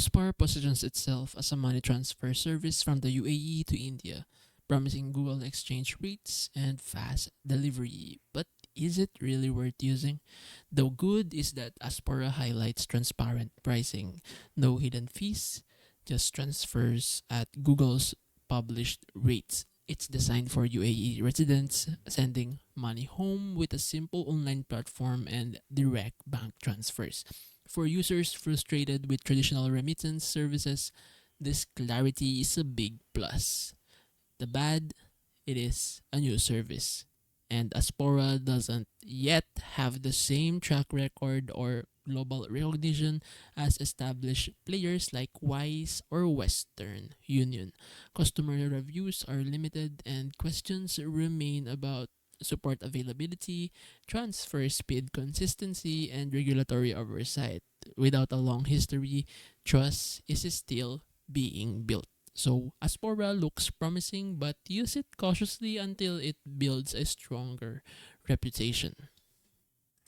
Aspora positions itself as a money transfer service from the UAE to India, promising Google exchange rates and fast delivery. But is it really worth using? The good is that Aspora highlights transparent pricing, no hidden fees, just transfers at Google's published rates. It's designed for UAE residents sending money home with a simple online platform and direct bank transfers. For users frustrated with traditional remittance services, this clarity is a big plus. The bad, it is a new service. And Aspora doesn't yet have the same track record or global recognition as established players like Wise or Western Union. Customer reviews are limited and questions remain about support availability, transfer speed consistency, and regulatory oversight. Without a long history, trust is still being built. So Aspora looks promising, but use it cautiously until it builds a stronger reputation.